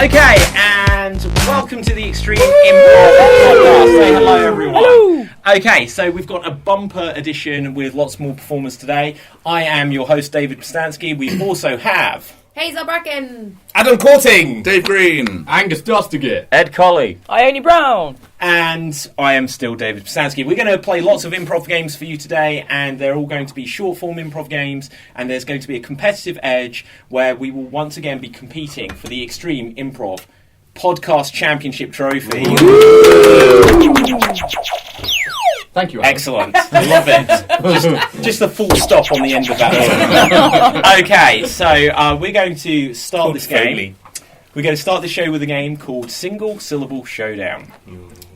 Okay, and welcome to the Extreme Improv podcast. Say hello, everyone. Hello. Okay, so we've got a bumper edition with lots more performers today. I am your host, David Pustansky. We also have... Hazel Bracken, Adam Courting, Dave Green, Angus Dostiger, Ed Colley, Ione Brown, and I am still David Pustansky. We're going to play lots of improv games for you today, and they're all going to be short-form improv games, and there's going to be a competitive edge where we will once again be competing for the Extreme Improv Podcast Championship Trophy. Thank you, Adam. Excellent. Love it. Just a full stop on the end of that. Okay, so we're going to start this game. We're going to start the show with a game called Single Syllable Showdown.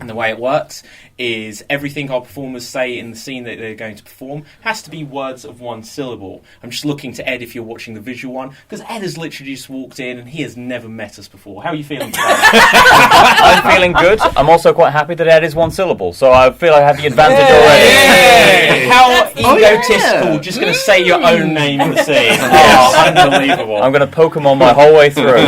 And the way it works is everything our performers say in the scene that they're going to perform has to be words of one syllable. I'm just looking to Ed if you're watching the visual one, because Ed has literally just walked in and he has never met us before. How are you feeling today? I'm feeling good. I'm also quite happy that Ed is one syllable, so I feel I have the advantage already. How egotistical, just going to say your own name in the scene. Oh, unbelievable. I'm going to Pokemon my whole way through.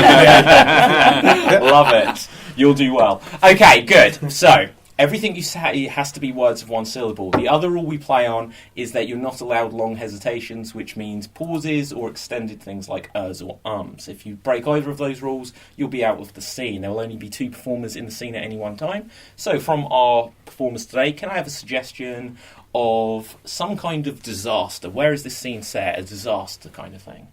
Love it. You'll do well. Okay, good. So, everything you say has to be words of one syllable. The other rule we play on is that you're not allowed long hesitations, which means pauses or extended things like ers or ums. If you break either of those rules, you'll be out of the scene. There will only be 2 performers in the scene at any one time. So, from our performers today, can I have a suggestion of some kind of disaster? Where is this scene set? A disaster kind of thing.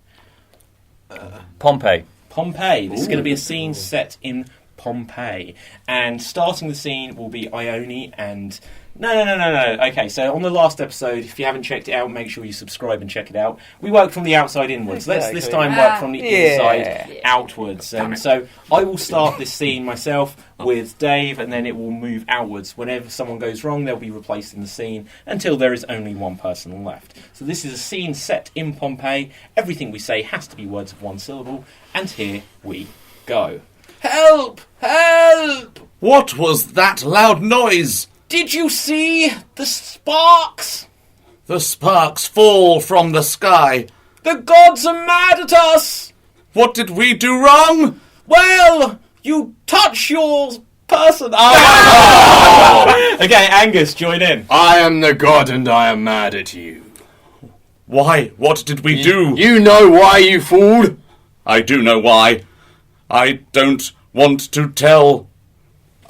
Pompeii. Pompeii. This is going to be a scene set in Pompeii. And starting the scene will be Ione and... No. Okay, so on the last episode, if you haven't checked it out, make sure you subscribe and check it out. We work from the outside inwards. Let's this time work from the inside outwards. And so I will start this scene myself with Dave, and then it will move outwards. Whenever someone goes wrong, they'll be replaced in the scene until there is only one person left. So this is a scene set in Pompeii. Everything we say has to be words of one syllable. And here we go. help! Help! What was that loud noise? Did you see the sparks? The sparks fall from the sky. The gods are mad at us! What did we do wrong? Well, you touch your person. Oh. Okay, Angus, join in. I am the god and I am mad at you. Why? What did we do? You know why, you fool? I do know why. I don't want to tell.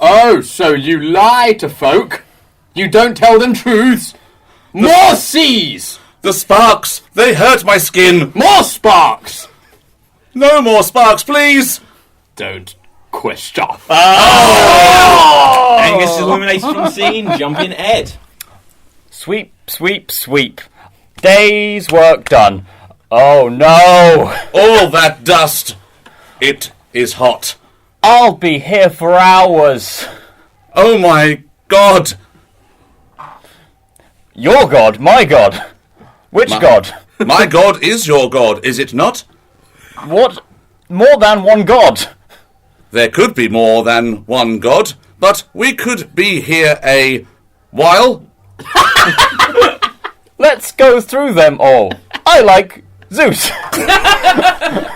Oh, so you lie to folk? You don't tell them truths? More seas! The sparks, they hurt my skin. More sparks! No more sparks, please. Don't question. Angus is eliminated from the scene. Jump in, Ed. Sweep, sweep, sweep. Day's work done. Oh no! All that dust. It is hot. I'll be here for hours. Oh my god. Your god, my god. Which god? My god is your god, is it not? What? More than one god? There could be more than one god, but we could be here a while. Let's go through them all. I like Zeus.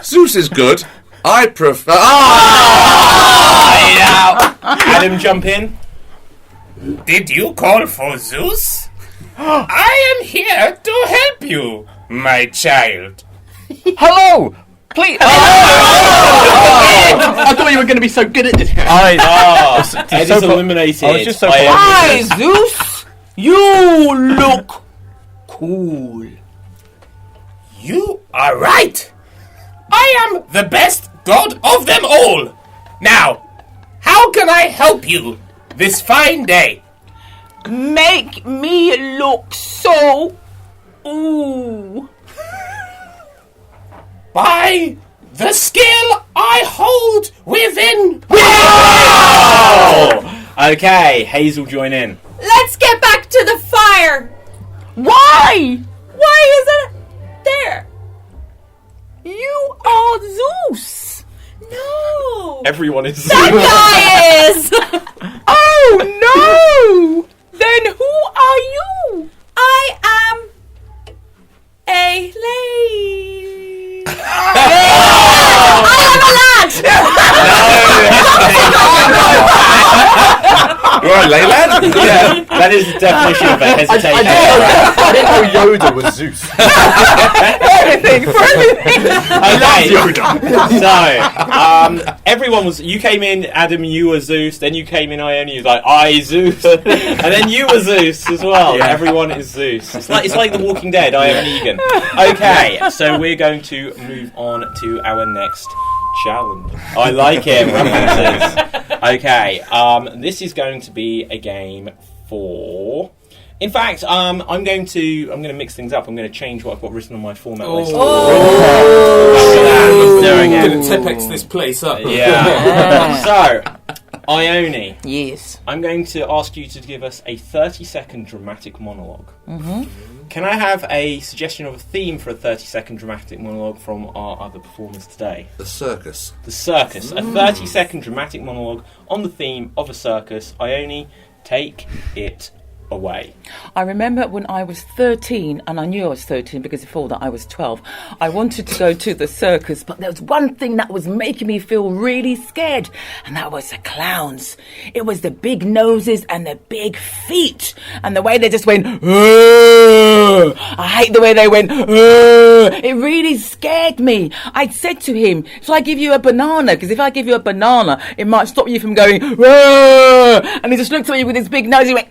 Zeus is good. I prefer... Adam, jump in. Did you call for Zeus? I am here to help you, my child. Hello! Please! I thought you were going to be so good at this. Ed is eliminated. I was just so Hi, Zeus. You look cool. You are right. I am the best god of them all. Now, how can I help you this fine day? Make me look so... Ooh. By the skill I hold within. Oh! Okay, Hazel, join in. let's get back to the fire. Why? Why is it there? You are Zeus. No. Everyone is That guy is. Oh no! Then who are you? I am a lady. I am a lad. You alright, Leyland? Yeah, that is the definition of a hesitation. I didn't know Yoda was Zeus. Okay. So, everyone was. You came in, Adam. You were Zeus. Then you came in, Ione. You was like, I Zeus, and then you were Zeus as well. Yeah. Everyone is Zeus. It's like The Walking Dead. I am Negan. Okay, so we're going to move on to our next challenge. I like it. References. Okay, this is going to be a game for. In fact, I'm going to mix things up. I'm going to change what I've got written on my format list. I'm going to Tipex this place up. Yeah. So, Ione. Yes. I'm going to ask you to give us a 30-second dramatic monologue. Mm-hmm. Can I have a suggestion of a theme for a 30-second dramatic monologue from our other performers today? The circus. The circus. A 30-second dramatic monologue on the theme of a circus. Ione, take it away. I remember when I was 13, and I knew I was 13 because before that I was 12, I wanted to go to the circus, but there was one thing that was making me feel really scared, and that was the clowns. It was the big noses and the big feet, and the way they just went, "Ugh!" I hate the way they went, "Ugh!" It really scared me. I said to him, shall I give you a banana? Because if I give you a banana, it might stop you from going, "Ugh!" And he just looked at me with his big nose, he went,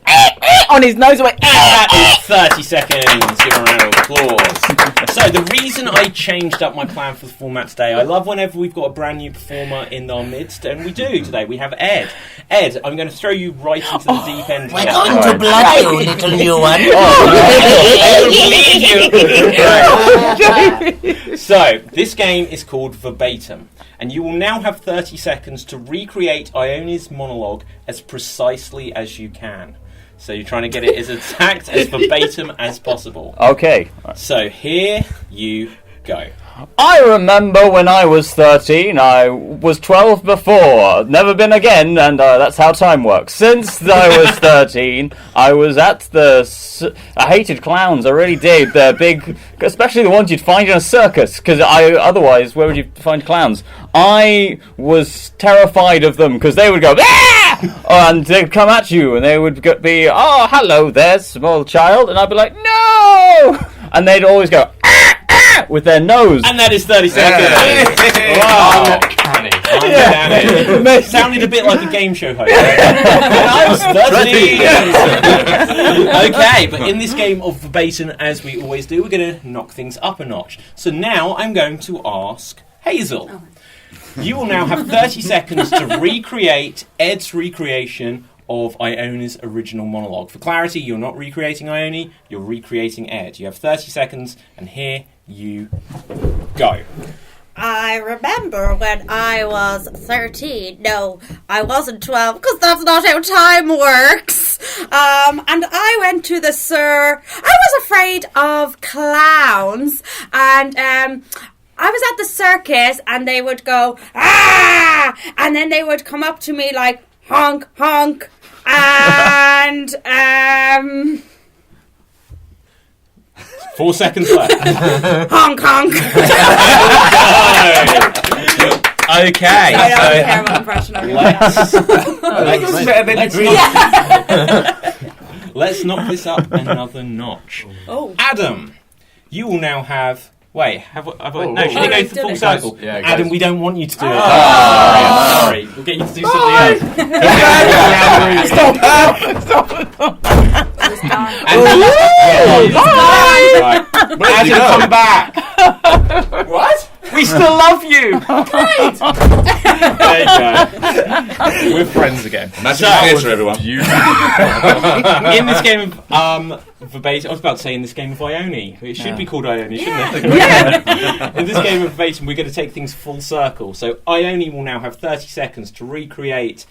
on his nose, went, that is 30 seconds. Give a round of applause. So the reason I changed up my plan for the format today, I love whenever we've got a brand new performer in our midst, and we do today. We have Ed. Ed, I'm going to throw you right into the deep end. We're going to blood you, little new one. So this game is called Verbatim, and you will now have 30 seconds to recreate Ione's monologue as precisely as you can. So you're trying to get it as exact, as verbatim as possible. Okay. So here you go. I remember when I was 13, I was 12 before, never been again, and that's how time works. Since I was 13, I was at I hated clowns, I really did. They're big, especially the ones you'd find in a circus, because otherwise, where would you find clowns? I was terrified of them, because they would go, "Ah!" and they'd come at you, and they would be, "Oh, hello there, small child," and I'd be like, "No!" And they'd always go, "Ah! Ah!" with their nose. And that is 30 seconds. Wow. It sounded a bit like a game show host. And I was 13. Okay, but in this game of verbatim, as we always do, we're going to knock things up a notch. So now I'm going to ask Hazel. You will now have 30 seconds to recreate Ed's recreation of Ione's original monologue. For clarity, you're not recreating Ione, you're recreating Ed. You have 30 seconds, and here you go. I remember when I was 13. No, I wasn't 12, because that's not how time works. And I went to the I was afraid of clowns, and I was at the circus, and they would go, "Ah!" And then they would come up to me like, "Honk, honk," and 4 seconds left. honk, honk. Okay. I know, a terrible impression of let's knock this up another notch. Oh. Adam, you will now have. Wait, should I go for full cycle? Yeah, Adam, we don't want you to do it. Sorry. We'll get you to do something else. Right. Adam, come back. What? We still love you. Great. There you go. We're friends again. Magic theatre, everyone. In this game of verbatim, I was about to say in this game of Ione. It should be called Ione, shouldn't it? In this game of verbatim, we're going to take things full circle. So Ione will now have 30 seconds to recreate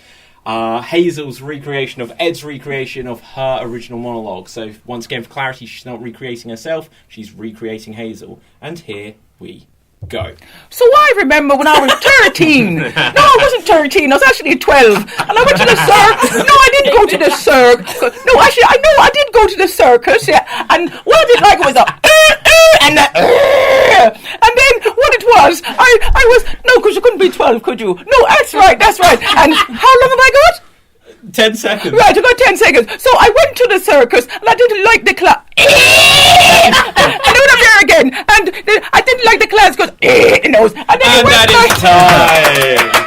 Hazel's recreation of Ed's recreation of her original monologue. So once again, for clarity, she's not recreating herself, she's recreating Hazel. And here we go. So I remember when I was 13. No, I wasn't 13. I was actually 12. And I went to the circus. No, I didn't go to the circus. No, actually, I know I did go to the circus, yeah. And what I didn't like was and then what it was, I was, no, because you couldn't be 12, could you? No, that's right. And how long have I got? 10 seconds. Right, I got 10 seconds. So I went to the circus, and I didn't like the clown. And then I'm there again, and I didn't like the clowns because nose. And that is time.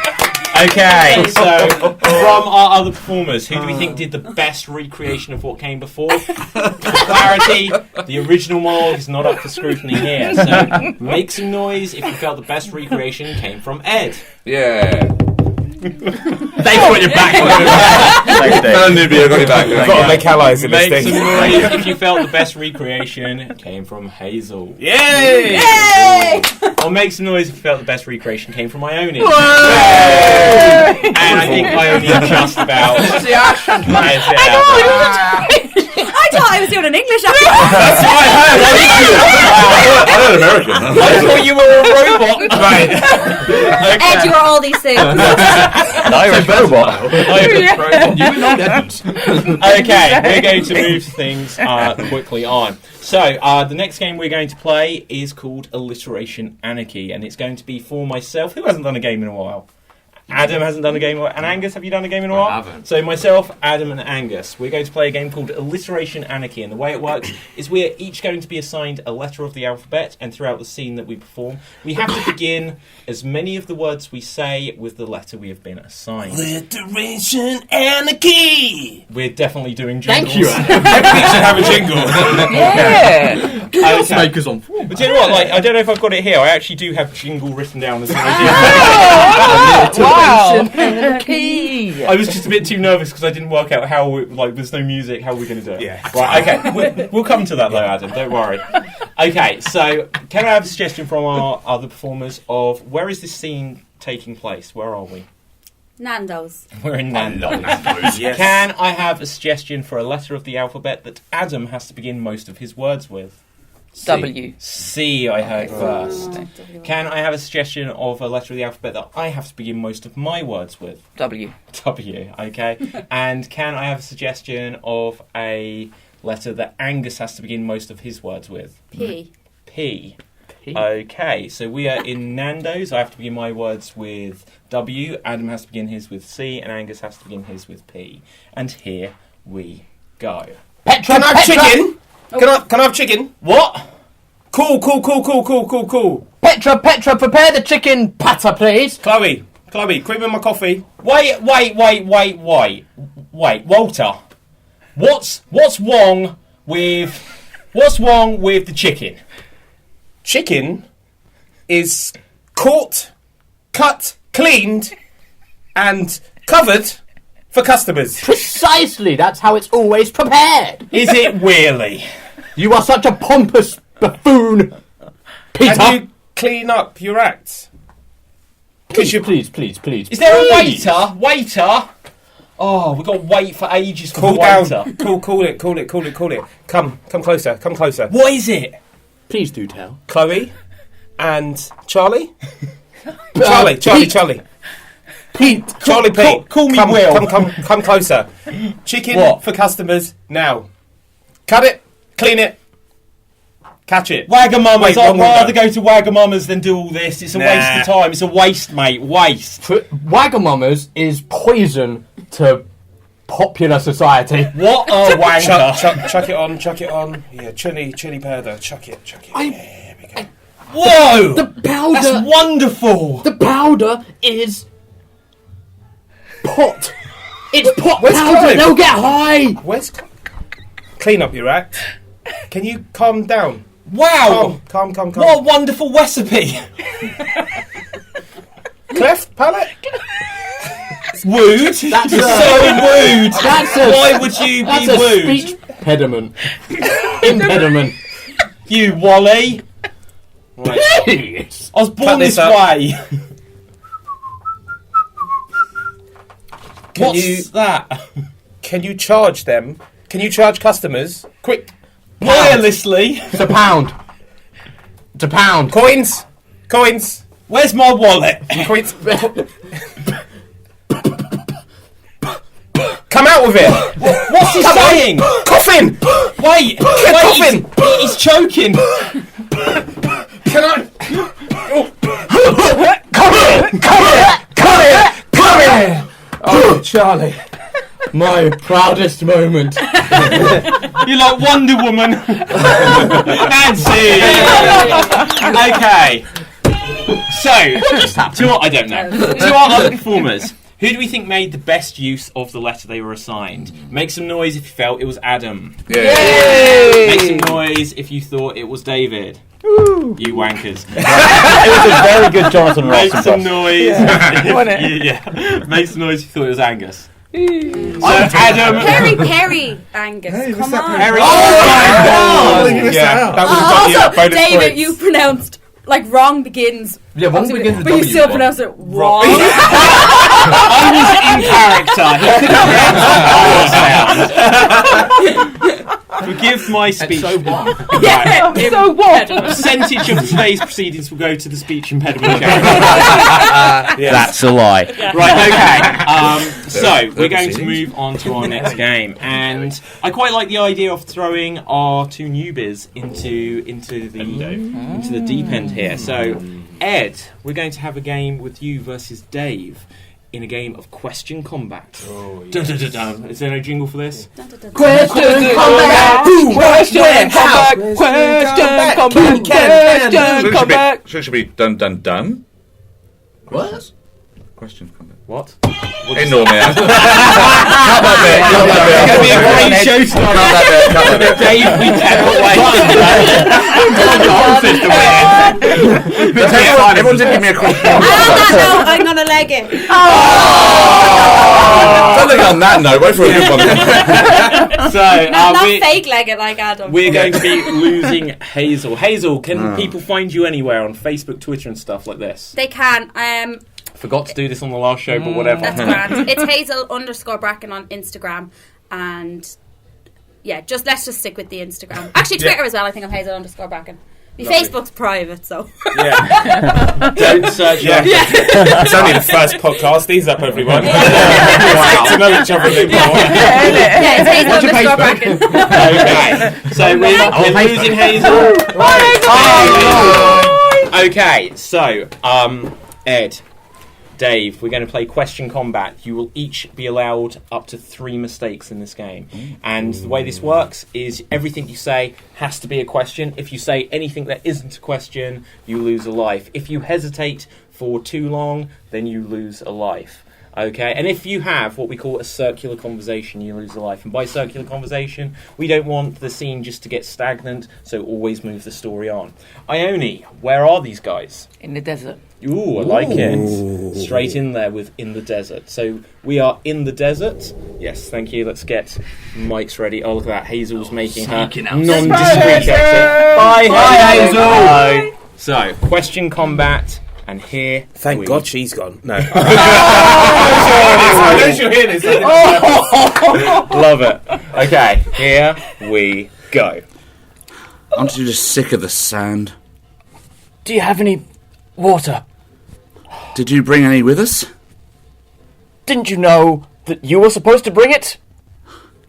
Okay, so from our other performers, who do we think did the best recreation of what came before? For clarity, the original monologue is not up for scrutiny here. So make some noise if you felt the best recreation came from Ed. Yeah. Thanks for your back. No, Nubia, got your back. We've got to make allies in this Make thing. some noise if you felt the best recreation came from Hazel. Yay! Yay! Or make some noise if you felt the best recreation came from Ione. And I think Ione just about. I thought I was doing an English accent. That's what I heard. I heard American. I thought you were a robot. Right. Ed, you are all these things. An Irish robot. You were not Edmonds. Okay, we're going to move things quickly on. So, the next game we're going to play is called Alliteration Anarchy, and it's going to be for myself, who hasn't done a game in a while. Adam hasn't done a game in a while. And Angus, have you done a game in a while? I haven't. So myself, Adam and Angus, we're going to play a game called Alliteration Anarchy, and the way it works is we're each going to be assigned a letter of the alphabet, and throughout the scene that we perform, we have to begin as many of the words we say with the letter we have been assigned. Alliteration Anarchy! We're definitely doing jingles. Thank you, Adam. Everybody should have a jingle. Yeah. Chaos makers on form. But do you know what? Like, I don't know if I've got it here. I actually do have jingle written down as an idea. Wow. I was just a bit too nervous because I didn't work out how, there's no music, how are we going to do it? Yeah. Right, okay. We'll come to that though, Adam, don't worry. Okay, so can I have a suggestion from our other performers of where is this scene taking place? Where are we? Nando's. We're in Nando's. Yes. Can I have a suggestion for a letter of the alphabet that Adam has to begin most of his words with? W. C, I heard first. Can I have a suggestion of a letter of the alphabet that I have to begin most of my words with? W. W, okay. And can I have a suggestion of a letter that Angus has to begin most of his words with? P. P. Okay, so we are in Nando's. I have to begin my words with W. Adam has to begin his with C, and Angus has to begin his with P. And here we go. Can I have chicken? Can I have chicken? What? Cool. Petra, prepare the chicken patter, please. Chloe, cream in my coffee. Wait, Walter. What's wrong with the chicken? Chicken is caught, cut, cleaned, and covered for customers. Precisely, that's how it's always prepared. Is it really? You are such a pompous buffoon, Peter. Can you clean up your act? Please. Is there a waiter? Waiter? Oh, we've got to wait for ages for Cool the waiter. down. Cool it. Come closer. What is it? Please do tell. Chloe and Charlie. Charlie. Pete. Charlie Pete. Call me Will. Come closer. Chicken What? for customers now. Cut it. Clean it. Catch it. Wagamama's. Wait, I'd one more rather go. go to Wagamama's than do all this. It's a waste of time. It's a waste, mate. Waste. Wagamama's is poison to popular society. What a wanker. Chuck it on. Yeah, chili powder. Chuck it. There we go. Whoa! The powder. That's wonderful. The powder is pot. It's pot Where's powder. Clive? They'll get high. Where's... Clean up your act. Can you calm down? Wow. Calm. What a wonderful recipe. Cleft palate? Wooed. That's so wooed. Why would you be That's a wooed? speech impediment. You Wally. Please. I was born Cut this this up. way. What's that? Can you charge them? Can you charge customers? Quick. Wirelessly. It's a pound. It's a pound. Coins. Where's my wallet? Coins. Come out with it! What's he saying? Coughing! Wait, coughing! he's choking. Can I? Come here! Oh, Charlie. My proudest moment. You're like Wonder Woman. Nancy! Okay. So, I don't know. To our other performers, who do we think made the best use of the letter they were assigned? Make some noise if you felt it was Adam. Yay! Make some noise if you thought it was David. Woo. You wankers. It was a very good Jonathan Ross. Make some noise. Make some noise if you thought it was Angus. Adam. Perry, Angus. Come on. Perry. Oh my God! Also, David, you pronounced like wrong begins. Yeah, wrong begins with but you W. still pronounce it wrong. I was in character. He couldn't pronounce. Forgive my speech. So what? Yeah, So what? Percentage of today's proceedings will go to the speech impediment. That's a lie. Right, okay. So, we're going to move on to our next game. And I quite like the idea of throwing our two newbies into the deep end here. So, Ed, we're going to have a game with you versus Dave in a game of question combat. Dun, dun, dun, dun. Is there no jingle for this? Question combat! Question combat! Should be done, done, done. What? Question combat. What? Ignore me. Cut that bit. It's going to be a great show Cut that bit. Dave, we cannot wait. Everyone did give me a question. And on that note, I'm gonna leg it. Something on that note. Wait for a good one. So, Not fake leg it like Adam. we're going to be losing Hazel. Hazel, can people find you anywhere on Facebook, Twitter and stuff like this? They can. Forgot to do this on the last show, but whatever. That's grand. It's Hazel_Bracken on Instagram, and yeah, let's just stick with the Instagram. Actually, Twitter as well. I think I'm Hazel_Bracken. My Facebook's private, so Yeah. Don't search. Yeah. It's only the first podcast. These up, everyone. Get to know each other a bit more. yeah, it's Hazel_Bracken. Okay. So we're losing Hazel. Okay. So Ed, Dave, we're going to play question combat. You will each be allowed up to 3 mistakes in this game. And the way this works is everything you say has to be a question. If you say anything that isn't a question, you lose a life. If you hesitate for too long, then you lose a life. Okay, and if you have what we call a circular conversation, you lose a life. And by circular conversation, we don't want the scene just to get stagnant, so always move the story on. Ione, where are these guys? In the desert. Ooh, I like it. Straight in there with in the desert. So we are in the desert. Yes, thank you. Let's get mics ready. Oh, look at that. Hazel's making her non-discreet exit. Bye, Hazel. Bye. So, question combat. And here Thank God she's gone. No. Love it. Okay, here we go. Aren't you just sick of the sand? Do you have any water? Did you bring any with us? Didn't you know that you were supposed to bring it?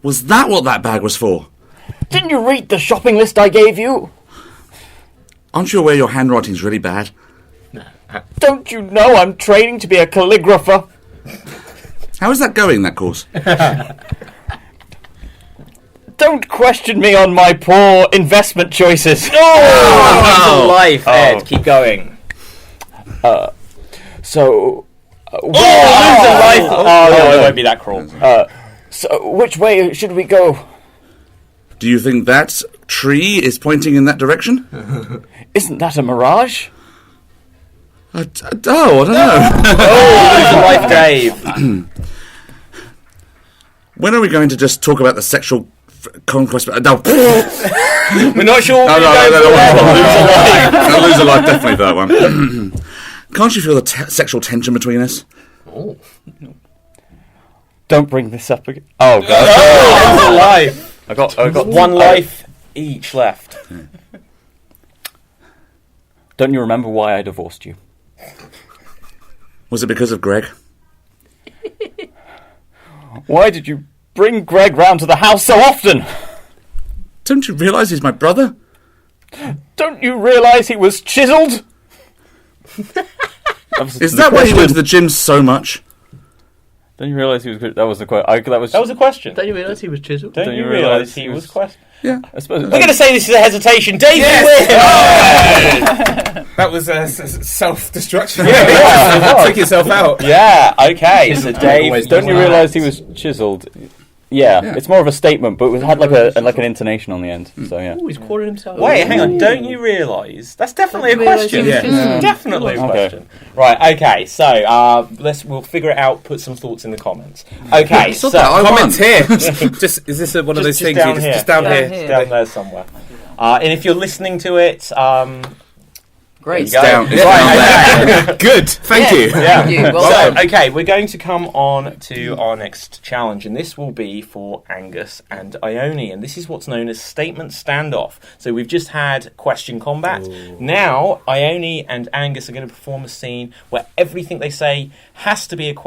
Was that what that bag was for? Didn't you read the shopping list I gave you? Aren't you aware your handwriting's really bad? Don't you know I'm training to be a calligrapher? How is that going, that course? Don't question me on my poor investment choices. Oh, life, Ed. Keep going. So... lose a life. No, it won't be that cruel. So which way should we go? Do you think that tree is pointing in that direction? Isn't that a mirage? I don't know. Lose a life, Dave. When are we going to just talk about the sexual conquest? No. We're not sure. No, lose a life, definitely for that one. Can't you feel the sexual tension between us? Oh. Don't bring this up again. Oh god. Lose a life. I got one life each left. Don't you remember why I divorced you? Was it because of Greg? Why did you bring Greg round to the house so often? Don't you realise he's my brother? Don't you realise he was chiselled? Is that why he went to the gym so much? Don't you realise he was... That was the question. That was a question. Don't you realise he was chiseled? Don't you realise he was question? Yeah. I suppose... We're going to say this is a hesitation. Dave, you win! That was self-destruction. Yeah, Took yourself out. Yeah, okay. So Dave... Don't you realise he was chiselled? Yeah, it's more of a statement, but it had like an intonation on the end. So yeah. He's calling himself. Wait, hang on. Don't you realise? That's definitely a question. Yeah. Definitely a Okay. question. Right, okay. So we'll figure it out, put some thoughts in the comments. Okay, so... Comments here. Just is this one of those things? Down here. Just down here. It's down there somewhere. And if you're listening to it... Great. There you go. It's down there. Good. Thank you. Yeah. Thank you. Well So, done. okay, we're going to come on to our next challenge, and this will be for Angus and Ione, and this is what's known as statement standoff. So we've just had question combat. Ooh. Now, Ione and Angus are going to perform a scene where everything they say has to be it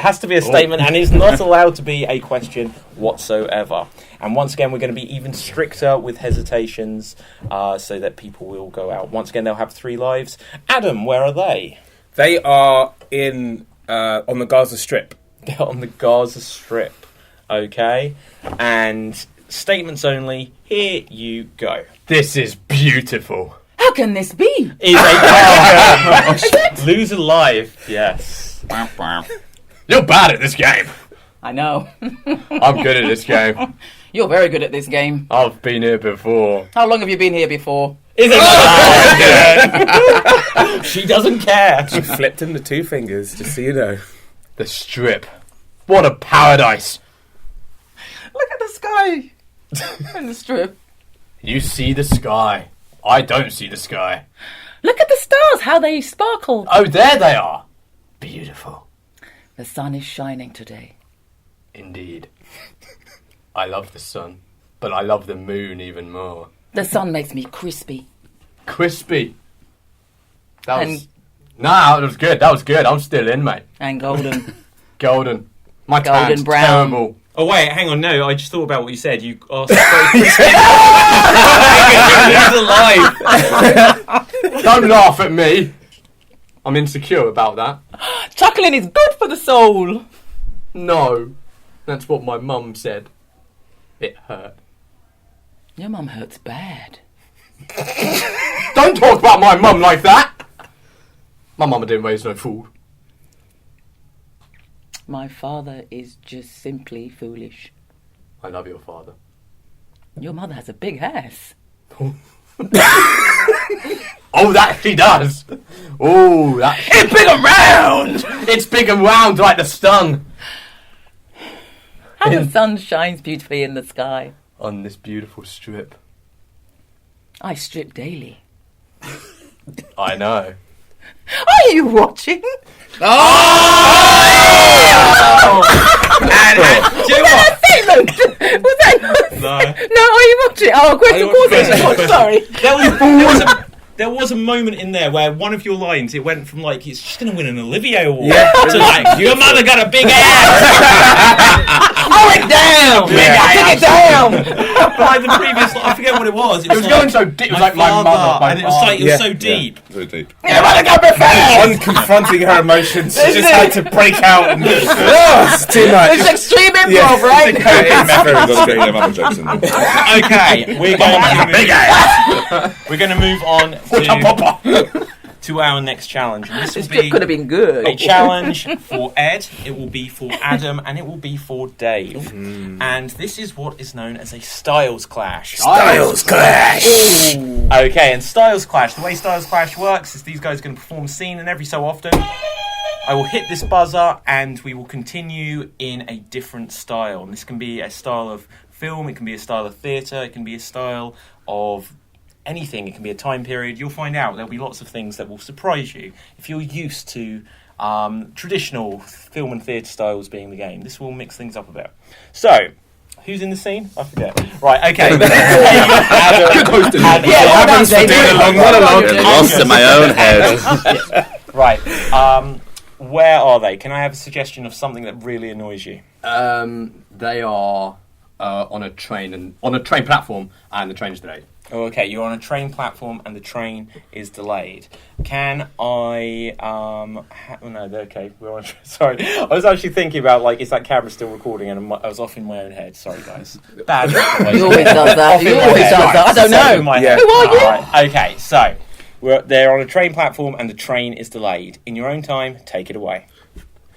has to be a statement and is not allowed to be a question whatsoever. And once again, we're going to be even stricter with hesitations so that people will go out. Once again, they'll have 3 lives. Adam, where are they? They are in on the Gaza Strip. They're on the Gaza Strip. Okay. And statements only. Here you go. This is beautiful. How can this be? Is a lose a life. Yes. You're bad at this game. I know. I'm good at this game. You're very good at this game. I've been here before. How long have you been here before? Is it? She doesn't care. She flipped him the 2 fingers, just so you know. The Strip. What a paradise. Look at the sky. And the strip. You see the sky. I don't see the sky. Look at the stars, how they sparkle. Oh, there they are. Beautiful. The sun is shining today. Indeed. I love the sun, but I love the moon even more. The sun makes me crispy. Crispy. That was good. That was good. I'm still in, mate. And golden. Golden. My Golden tan's brown. terrible. Oh wait, hang on. No, I just thought about what you said. You asked for alive. Don't laugh at me. I'm insecure about that. Chuckling is good for the soul. No, that's what my mum said. It hurt. Your mum hurts bad. Don't talk about my mum like that. My mum didn't raise no fool. My father is just simply foolish. I love your father. Your mother has a big ass. Oh, that she does. Oh, that. It's big and round. It's big and round like the sun. How the sun shines beautifully in the sky. On this beautiful strip. I strip daily. I know. Are you watching? And do you know what? Statement. Was that No. No, are you watching? Oh, question causation. Sorry. There was a moment in there where one of your lines, it went from like, it's just going to win an Olivier Award, to like, your mother got a big ass! Oh, it down! Take it down! But like the previous, I forget what it was. It was like, going so deep. It was like my father, mother. and it was like, it was so deep. So deep. Your mother got big ass! On confronting her emotions, she just had to break out. And it's too much. It's extreme improv, right? Okay, we're going to move on to our next challenge. And this will be Could have been good. a challenge for Ed, it will be for Adam, and it will be for Dave. And this is what is known as a Styles Clash. Styles Clash. Okay, and Styles Clash, the way Styles Clash works is these guys are going to perform a scene, and every so often I will hit this buzzer and we will continue in a different style. And this can be a style of film, it can be a style of theatre, it can be a style of anything, it can be a time period. You'll find out there'll be lots of things that will surprise you if you're used to traditional film and theatre styles being the game. This will mix things up a bit. So, who's in the scene? I forget. Right, okay. Good hosting. Adam's for doing a long monologue. Lost in my own head. Right. where are they? Can I have a suggestion of something that really annoys you? They are on a train platform, and the train is delayed. Oh, okay, you're on a train platform and the train is delayed. Can I, okay, we're on, sorry. I was actually thinking about, like, is that camera still recording? And I was off in my own head. Sorry, guys. Bad. You always does that. You always does that. I don't know. In my head. Who are you? Right. Okay, so, they're on a train platform and the train is delayed. In your own time, take it away.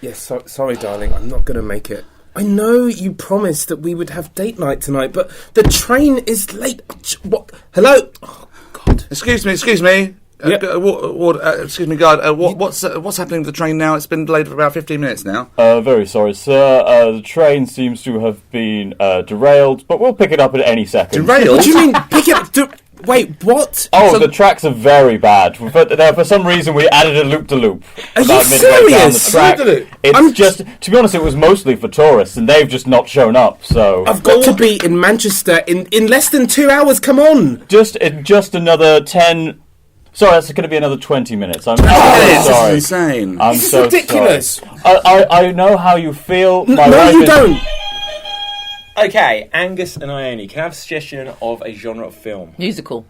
Yes, sorry, darling, I'm not going to make it. I know you promised that we would have date night tonight, but the train is late. What? Hello? Oh, God. Excuse me. Excuse me, guard. What's happening with the train now? It's been delayed for about 15 minutes now. Very sorry, sir. The train seems to have been derailed, but we'll pick it up at any second. Derailed? What do you mean, pick it up? Wait, what? Oh, the tracks are very bad. For some reason, we added a loop-de-loop. Are you midway down the serious? track. It's just, to be honest, it was mostly for tourists, and they've just not shown up, so... I've got to be in Manchester in less than 2 hours, come on! Just another 10... Sorry, that's going to be another 20 minutes. I'm This sorry. is insane. I'm This is so ridiculous. sorry. I know how you feel. No, you don't! Okay, Angus and Ione, can I have a suggestion of a genre of film? Musical.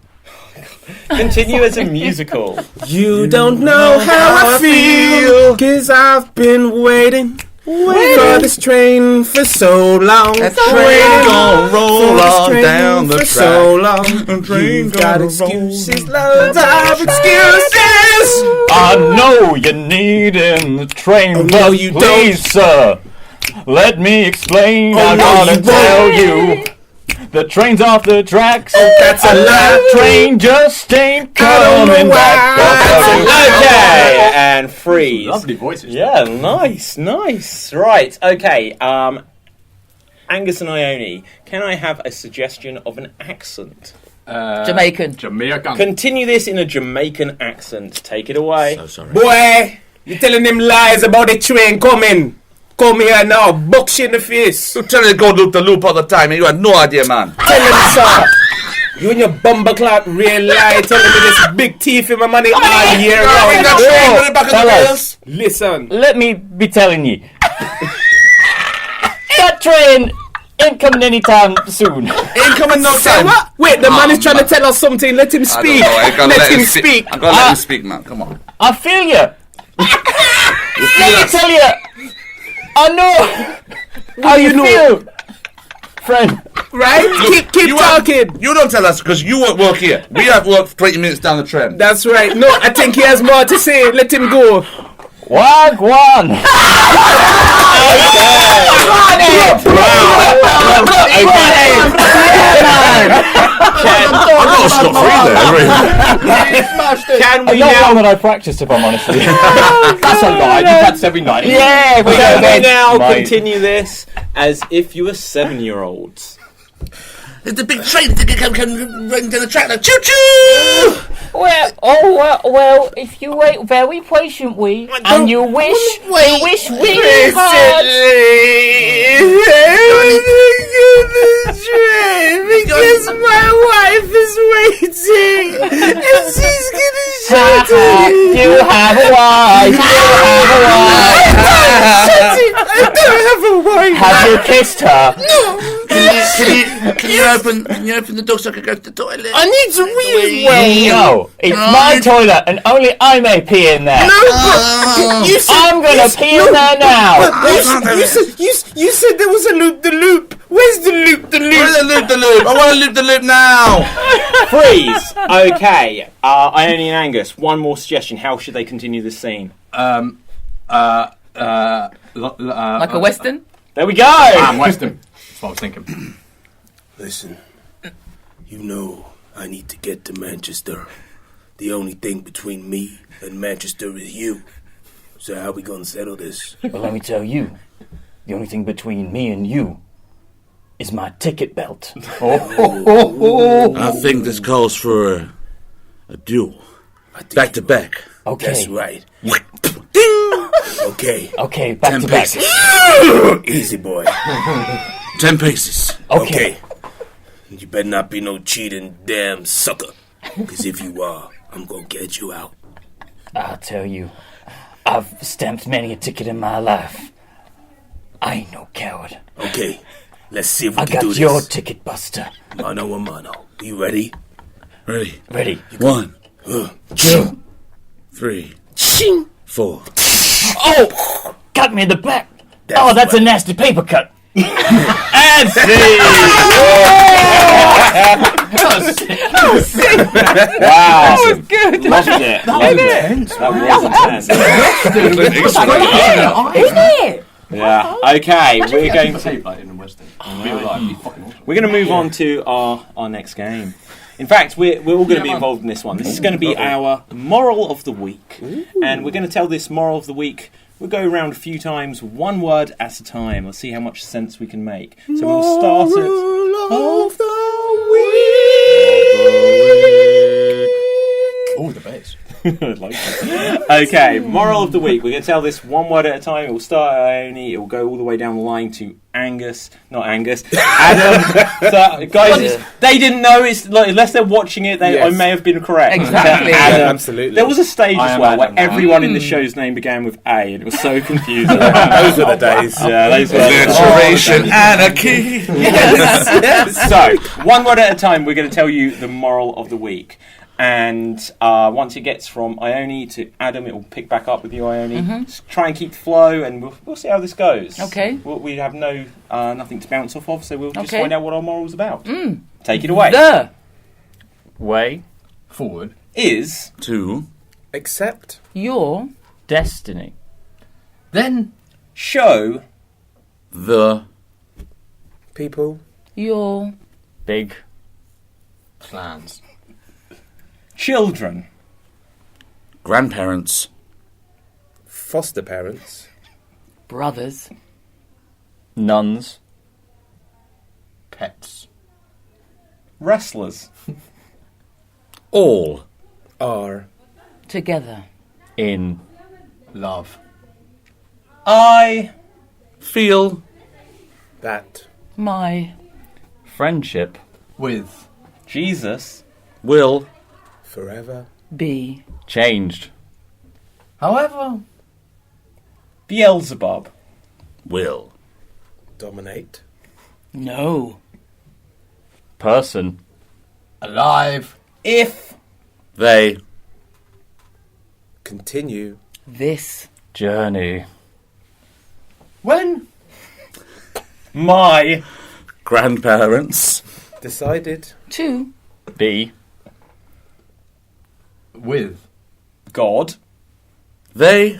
Continue as a musical. You don't know how I feel, 'cause I've been waiting for this train for so long. That train gonna roll on down the track. So long. The train You've got gonna excuses, loads of excuses. I know you're needing the train, Oh, but no, you please, sir, let me explain. I'm no, gonna you tell you. The train's off the tracks. Oh, that's a and lie. that train just ain't don't know coming back. Okay, and freeze. Lovely voices. Yeah, nice. Right, okay. Angus and Ione, can I have a suggestion of an accent? Jamaican. Jamaican. Continue this in a Jamaican accent. Take it away. So sorry. Boy, you telling them lies about the train coming. Come here now, box you in the face. You tell me to go loop the loop all the time, and you had no idea, man. Tell them, sir. You and your bumbleclot real lie telling me this big teeth in my money all year round. Fellas, Listen. let me be telling you. That train ain't coming anytime soon. Ain't coming no Say time. what? Wait, the man is trying to tell us something. Let him speak. Let him speak. I'm gonna let him speak, man. Come on. I feel you. Let me tell you. I know how you feel, friend. Right? Keep talking. You don't tell us because you won't work here. We have worked 20 minutes down the train. That's right. No, I think he has more to say. Let him go. Wagwan. I got scot-free there. Can we Not now... one that I practiced, if I'm honest with you. That's a lie. You practice every night. Yeah, we Can we now Mate. continue this as if you were 7-year-olds? There's the big train that can run down the track like choo-choo! Well, if you wait very patiently and you wish really hard. Because my wife is waiting and she's gonna shoot it. You have a wife. I don't have a wife. Have you kissed her? Can you open the door so I can go to the toilet? I need to wee. No, it's my toilet and only I may pee in there. You said, I'm gonna pee in there now. You said there was a loop the loop. Where's the loop the loop? Where's the loop the loop? I want to loop the loop now. Freeze! Okay, Ione and Angus, one more suggestion. How should they continue this scene? Like a western? There we go! I'm Western. That's what I was thinking. Listen, you know I need to get to Manchester. The only thing between me and Manchester is you. So how we gonna settle this? Well, let me tell you, the only thing between me and you is my ticket belt. I think this calls for a duel. Back to back. Okay. That's right. Okay. Okay, back 10 to back. paces. Easy boy. 10 paces. Okay. You better not be no cheating damn sucker. Because if you are, I'm gonna get you out. I'll tell you. I've stamped many a ticket in my life. I ain't no coward. Okay, let's see if we I can got do this. your ticket, Buster. Mano a mano. You ready? Ready. Ready. 1, 2, 3, 4. Oh! Cut me in the back. That's a nasty paper cut. And see! Wow. That was good. Loved it. Loved it. That was intense. Isn't it? Yeah. Okay, we're going to tape like in the West End. Real life, be fucking awesome. we're going to move on to our next game. In fact, we're all going to be involved in this one. This is going to be our moral of the week, and we're going to tell this moral of the week. We'll go around a few times, one word at a time. Let's see how much sense we can make. So we'll start it. Of the week. Oh, the bass. I like that. Okay, moral of the week. We're going to tell this one word at a time. It will start at Ione. It will go all the way down the line to Angus. Not Angus. Adam. So, guys, they didn't know. It's like, unless they're watching it, I may have been correct. Exactly. Adam. Absolutely. There was a stage I as am well Adam where now. everyone in the show's name began with A, and it was so confusing. Those were the days. Yeah, those were Alliteration anarchy. So, one word at a time, we're going to tell you the moral of the week. And once it gets from Ione to Adam, it will pick back up with you, Ione. Just try and keep the flow, and we'll see how this goes. Okay. We have nothing to bounce off of, so we'll just Okay. find out what our moral's about. Take it away. The Way. Forward. Is 2. Accept. your Destiny. Then show The People. your Big. plans. children grandparents. Foster parents. brothers Nuns. Pets. wrestlers. All. Are. together. In. Love. I Feel. That. My Friendship. With. Jesus Will. Forever. be Changed. However. Beelzebub Will. Dominate. no Person. Alive. if They. Continue. this Journey. When. my Grandparents. Decided. to Be. With. God They.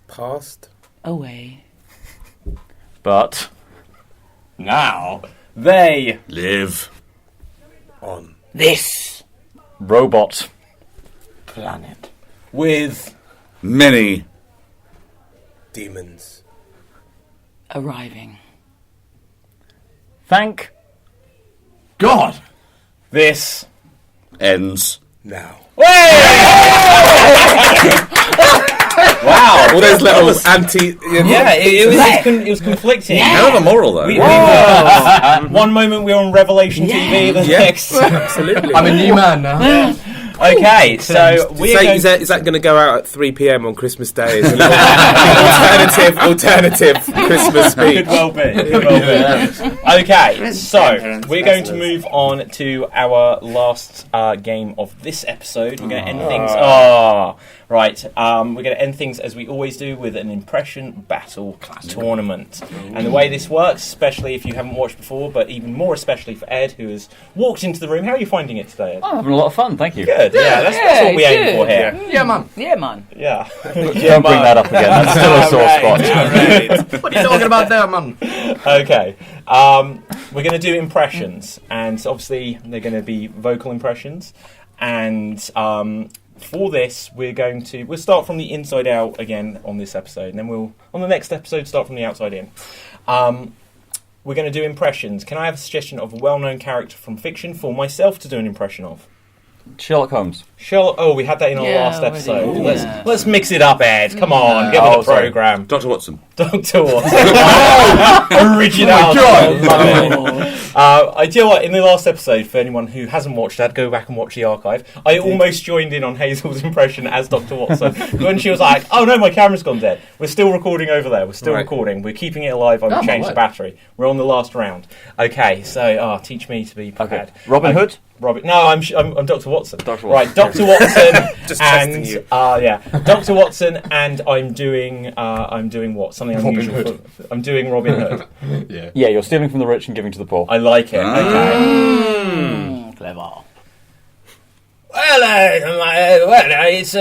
Past. away. But. Now. they Live. On. This Robot. Planet. with Many. Demons. arriving. Thank. God. this. Ends. Now. Wow. All those little anti. Yeah, it was conflicting. Hell of a moral, though. One moment we're on Revelation TV, the next. Absolutely. I'm a new man now. Okay, so we're going Is that going to go out at 3 p.m. on Christmas Day? As a little alternative Christmas speech. Could well be. Okay, so we're going to move on to our last game of this episode. We're going to end things. Right. We're going to end things as we always do with an impression battle tournament. And the way this works, especially if you haven't watched before, but even more especially for Ed, who has walked into the room. How are you finding it today, Ed? I'm having a lot of fun, thank you. Good. Yeah, that's what we aim for here. Yeah, man. Yeah, man. Yeah. Don't bring that up again, that's still a sore spot. What are you talking about there, man? Okay. We're going to do impressions, and obviously they're going to be vocal impressions. And for this, we'll start from the inside out again on this episode, and then we'll on the next episode start from the outside in. We're going to do impressions. Can I have a suggestion of a well-known character from fiction for myself to do an impression of? Sherlock Holmes. Sherlock. Oh, we had that in our Yeah, last episode. already. Let's mix it up, Ed. Come on, get with the program. Dr. Watson. Dr. Watson. Original. I tell you what, in the last episode, for anyone who hasn't watched, I'd go back and watch the archive. I almost joined in on Hazel's impression as Dr. Watson when she was like, "Oh no, my camera's gone dead." We're still recording over there. We're still recording. We're keeping it alive. I've changed the battery. We're on the last round. Okay, so teach me to be prepared. Okay. Robin Hood. No, I'm Dr. Watson. Right, Dr. Watson. Just and testing you. Dr. Watson, and I'm doing what? Something unusual. Hood. I'm doing Robin Hood. Yeah, you're stealing from the rich and giving to the poor. I like it. Okay. Clever. Well, it's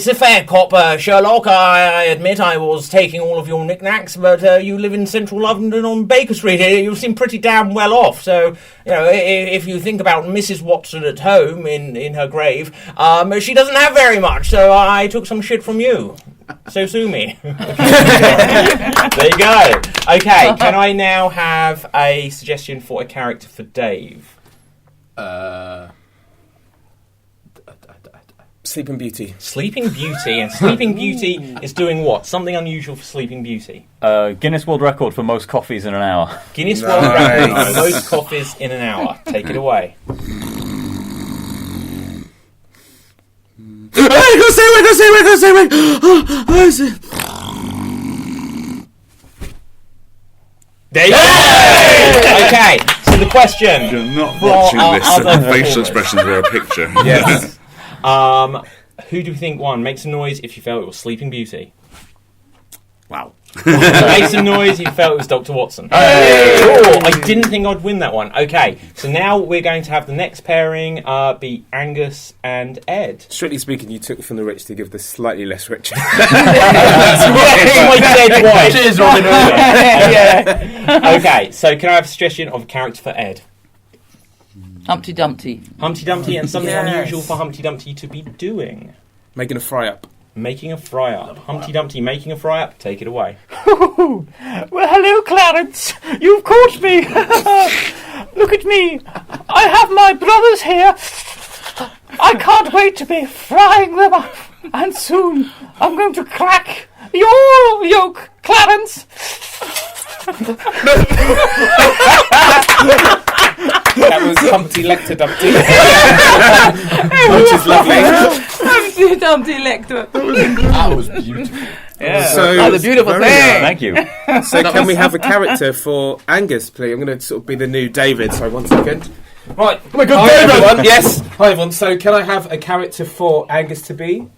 a fair cop, Sherlock. I admit I was taking all of your knickknacks, but you live in central London on Baker Street. You seem pretty damn well off. So, if you think about Mrs. Watson at home in her grave, she doesn't have very much. So I took some shit from you. So sue me. There you go. Okay, can I now have a suggestion for a character for Dave? Sleeping Beauty. Sleeping Beauty, and Sleeping Beauty is doing what? Something unusual for Sleeping Beauty. Guinness World Record for most coffees in an hour. Guinness World Record for most coffees in an hour. Take it away. Go stay away! There you go! Okay, so the question. You're not watching this. Facial expressions were a picture. Yes. Who do you think won? Make some noise if you felt it was Sleeping Beauty. Wow. Make some noise if you felt it was Dr. Watson. Oh, I didn't think I'd win that one. Okay, so now we're going to have the next pairing be Angus and Ed. Strictly speaking, you took from the rich to give the slightly less rich. That's my dead wife. Cheers, Robin Hood. Yeah. Okay, so can I have a suggestion of a character for Ed? Humpty Dumpty. Humpty Dumpty, and something unusual for Humpty Dumpty to be doing. Making a fry-up. Making a fry-up. Humpty Dumpty making a fry-up. Take it away. Well, hello, Clarence. You've caught me. Look at me. I have my brothers here. I can't wait to be frying them up. And soon I'm going to crack your yolk, Clarence. That was Humpty Lecter Dumpty. Which is lovely. Humpty Dumpty Lecter. That was beautiful. Yeah. So, That's a beautiful thing. Thank you. So can we have a character for Angus, please? I'm going to sort of be the new David, so 1 second. Right. Oh my God, David! Everyone. Yes. Hi, everyone. So can I have a character for Angus to be?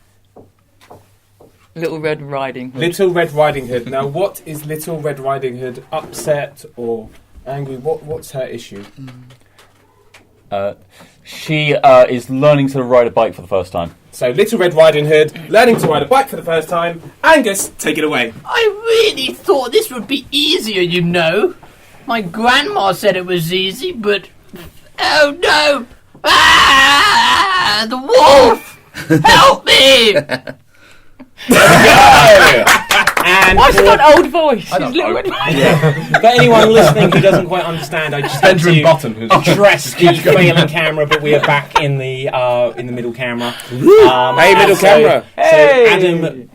Little Red Riding Hood. Little Red Riding Hood. Now, what is Little Red Riding Hood upset or angry? What's her issue? She is learning to ride a bike for the first time. So, Little Red Riding Hood, learning to ride a bike for the first time. Angus, take it away. I really thought this would be easier, you know. My grandma said it was easy, but... Oh, no! Ah! The wolf! Help me! And Why's she got an old voice? She's little Red for anyone listening who doesn't quite understand, I just had to address the failing camera, but we are back in the middle camera. Hey, middle camera. So Adam,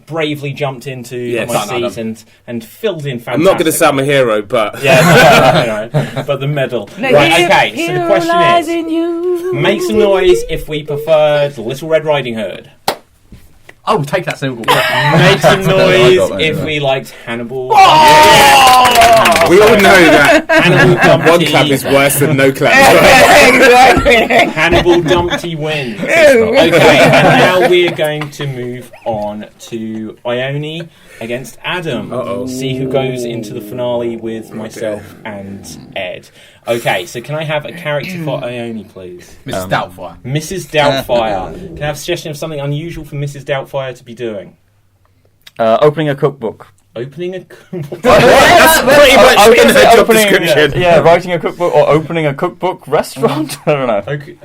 bravely jumped into my seat and filled in fantastic. I'm not going to sound a hero, but... Yeah, but the medal. Right, okay, so the question is, make some noise if we preferred Little Red Riding Hood. Oh, take that single. Make some noise if we liked Hannibal. We all know that Hannibal Dumpty. one clap is worse than no clap. Hannibal Dumpty wins. Okay, and now we're going to move on to Ione against Adam. See who goes into the finale with myself and Ed. Okay, so can I have a character for Ione, please? Mrs. Doubtfire. Mrs. Doubtfire. Can I have a suggestion of something unusual for Mrs. Doubtfire to be doing? Opening a cookbook. Opening a cookbook? That's pretty much in her job description. Yeah, writing a cookbook or opening a cookbook restaurant. I don't know. Okay.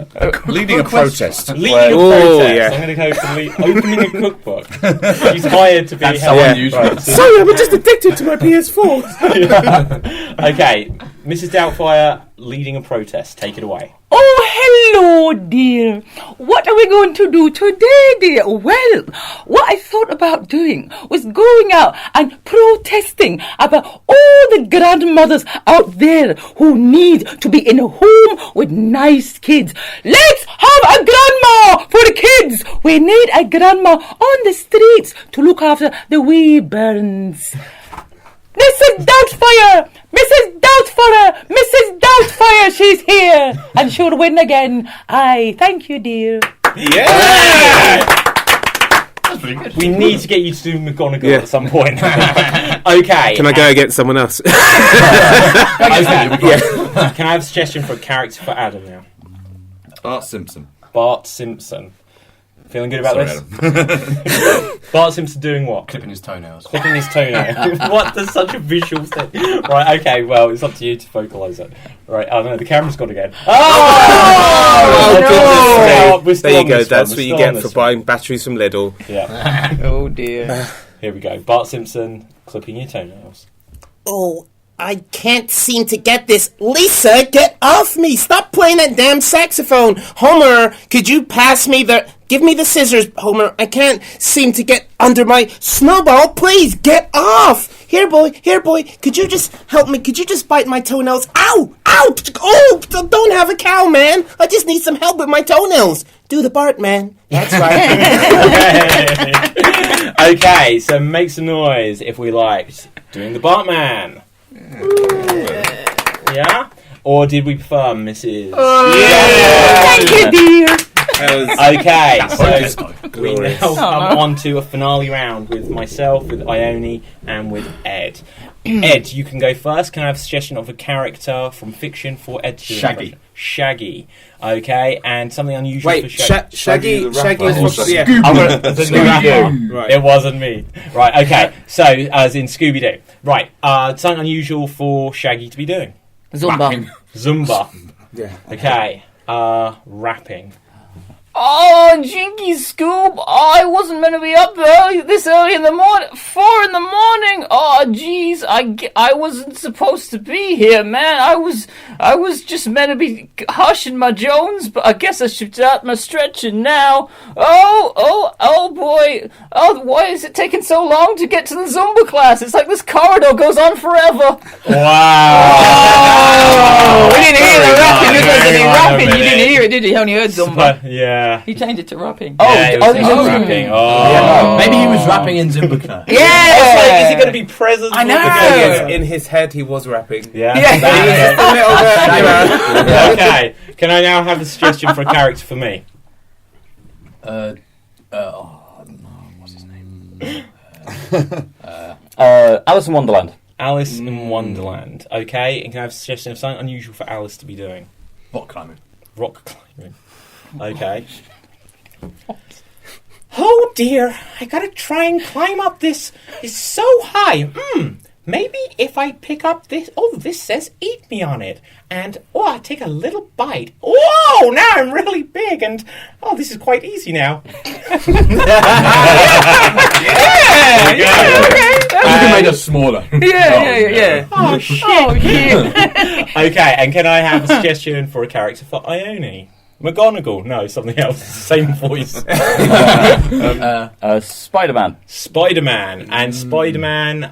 Leading a protest. Leading a protest. Yeah. I'm going to go for opening a cookbook. She's hired to be... That's so unusual. Right. Sorry, I'm just addicted to my PS4. Okay, Mrs. Doubtfire leading a protest. Take it away. Oh, hello, dear. What are we going to do today, dear? Well, what I thought about doing was going out and protesting about all the grandmothers out there who need to be in a home with nice kids. Let's have a grandma for the kids. We need a grandma on the streets to look after the wee bairns. Mrs. Doubtfire! Mrs. Doubtfire! Mrs. Doubtfire, she's here! And she'll win again. Aye, thank you, dear. Yeah! That's pretty good. We need to get you to do McGonagall at some point. Okay. Can I go against someone else? Okay. Can I have a suggestion for a character for Adam now? Bart Simpson. Bart Simpson. Feeling good about this? Bart Simpson doing what? Clipping his toenails. Clipping his toenail. What? That's such a visual thing. Right, okay, well, it's up to you to vocalise it. Right, oh no, the camera's gone again. Oh, We're still there you on go, this that's one. what you We're get still for on buying batteries from Lidl. Yeah. Oh dear. Here we go. Bart Simpson clipping your toenails. Oh, I can't seem to get this. Lisa, get off me. Stop playing that damn saxophone. Homer, could you pass me give me the scissors, Homer. I can't seem to get under my snowball. Please, get off. Here, boy. Could you just help me? Could you just bite my toenails? Ow! Ow! Oh, don't have a cow, man. I just need some help with my toenails. Do the Bart, man. That's right. Okay, so make some noise if we liked doing the Bartman. Yeah? Or did we prefer Mrs. Thank you, dear. Okay, so we now come on to a finale round with myself, with Ione, and with Ed. Ed, you can go first. Can I have a suggestion of a character from fiction for Ed? Shaggy. Okay, and something unusual for Shaggy. Shaggy is Scooby-Doo. Right. It wasn't me. Right, okay. So, as in Scooby-Doo. Right, something unusual for Shaggy to be doing. Zumba. Yeah. Okay, rapping. Oh, Jinky Scoob, I wasn't meant to be up this early in the morning. 4 in the morning. Oh, jeez, I wasn't supposed to be here, man. I was just meant to be hushing my Jones, but I guess I should start my stretching now. Oh, boy. Oh, why is it taking so long to get to the Zumba class? It's like this corridor goes on forever. Wow. Oh, we didn't hear the rapping. It wasn't any rapping. You didn't hear it, did you? You only heard Zumba. Yeah. He changed it to rapping. Rapping. Oh. Maybe he was rapping in Zumba class. Yeah. It's like, is he going to be present? I know. In his head, he was rapping. Yeah. Yeah. Okay. Can I now have a suggestion for a character for me? What's his name? Alice in Wonderland. Alice in Wonderland. Okay. And can I have a suggestion of something unusual for Alice to be doing? Rock climbing. Okay. Oh dear, I gotta try and climb up this. It's so high. Maybe if I pick up this. Oh, this says eat me on it. And, I take a little bite. Whoa, now I'm really big. And, this is quite easy now. You can make us smaller. Yeah. Oh, shit. Okay, and can I have a suggestion for a character for Ione? McGonagall? No, something else. Same voice. Spider-Man. Spider-Man. And Spider-Man,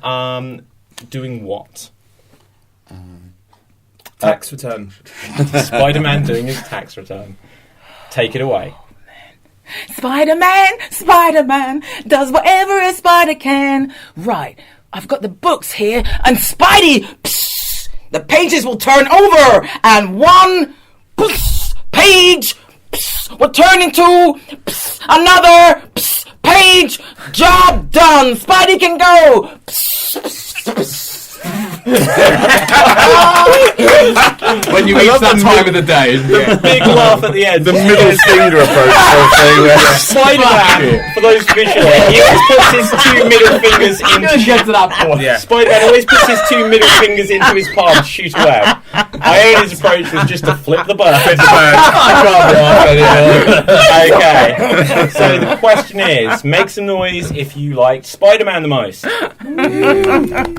doing what? Tax return. Spider-Man doing his tax return. Take it away. Spider-Man does whatever a spider can. Right, I've got the books here, and Spidey, the pages will turn over, and one page will turn into another page. Job done. Spidey can go. When you reach that time of the day. The big laugh at the end. The middle finger approach sort of thing. Spider-Man, for those visual, he always puts his 2 middle fingers into... Get to that point. Yeah. Spider-Man always puts his 2 middle fingers into his palm to shoot a web. Ione's approach was just to flip the bird. Okay. So the question is, make some noise if you liked Spider-Man the most.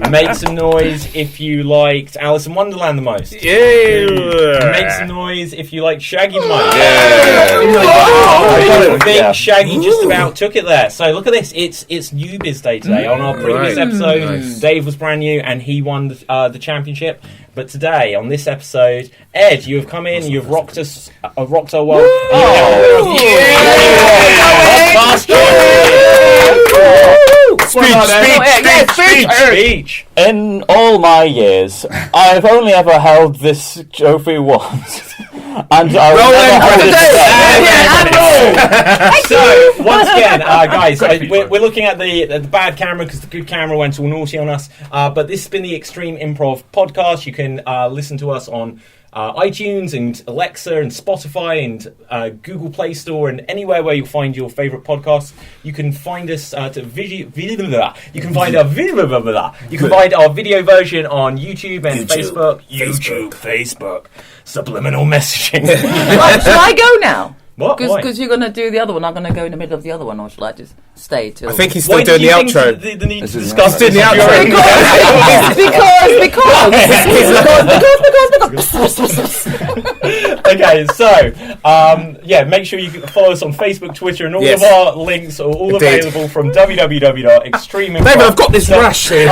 Make some noise if you liked Alice in Wonderland the most. host. Yeah. Make some noise if you like Shaggy Mike. Yeah. I think Shaggy just about took it there. So look at this. It's New Biz Day today. On our previous episode, Dave was brand new and he won the championship. But today, on this episode, Ed, you have come in, you've rocked us, rocked our world. Speech. In all my years, I've only ever held this trophy once. And I will So, once again, guys, we're looking at the bad camera because the good camera went all naughty on us. But this has been the Extreme Improv podcast. You can listen to us on iTunes and Alexa and Spotify and Google Play Store and anywhere where you'll find your favourite podcasts. You can find us you can find our video version on YouTube and Facebook. Subliminal messaging. Right, shall I go now? What? Because you're going to do the other one. I'm going to go in the middle of the other one, or shall I just stay till... I think he's still doing the outro. The need to discuss He's doing the outro. Because. Okay, so make sure you follow us on Facebook, Twitter, and all of our links are all available from www.extremeimpro.com. David, I've got this rash here.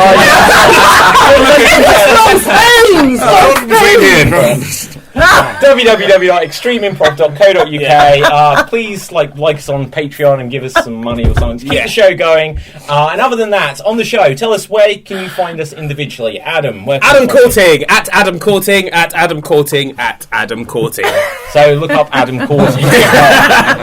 www.extremeimpro.co.uk. Please like us on Patreon and give us some money or something to keep the show going. And other than that, on the show, tell us where can you find us individually. Adam, where can Adam Courting at Adam Courting at Adam Courting at Adam Courting. So look up Adam Courting.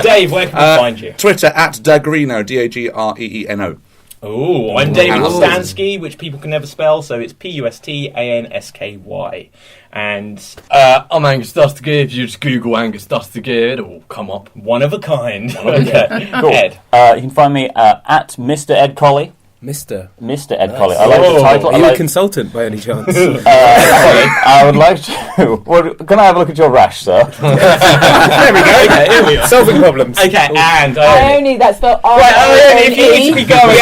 Dave, where can we find you? Twitter at Dagreno, Dagreeno. Oh, I'm David Pustansky, which people can never spell, so it's Pustansky. And I'm Angus Dustiger. If you just Google Angus Dustiger, it'll come up. One of a kind. Okay. Cool. Ed. You can find me at Mr. Ed Colley. Mr. Ed Colley. I like the title. Are you a consultant by any chance? I would like to. Well, can I have a look at your rash, sir? There we go. Okay, here we are. Solving problems. Okay, and Ione, that's spelled Ione, if you need to be going. No,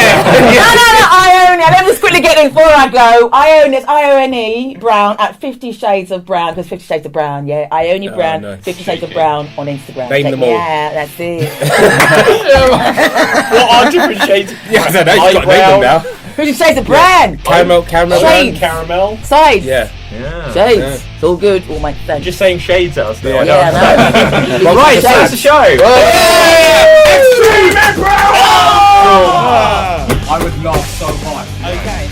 Ione. Let me just quickly get in before I go. Ione is Ione Brown at 50 Shades of Brown, because 50 Shades of Brown, Ione Brown, nice. 50 Shades of Brown on Instagram. Name them all. Yeah, that's it. What are different shades? Yeah, I don't know. You've got to name them now. 50 Shades of Brand. Caramel. Shades. Caramel. Sides. Yeah. Shades. Yeah. It's all good. All my friends. Just saying shades at us now. Yeah, no. Well, right, so that's the show. I would laugh so hard. Okay.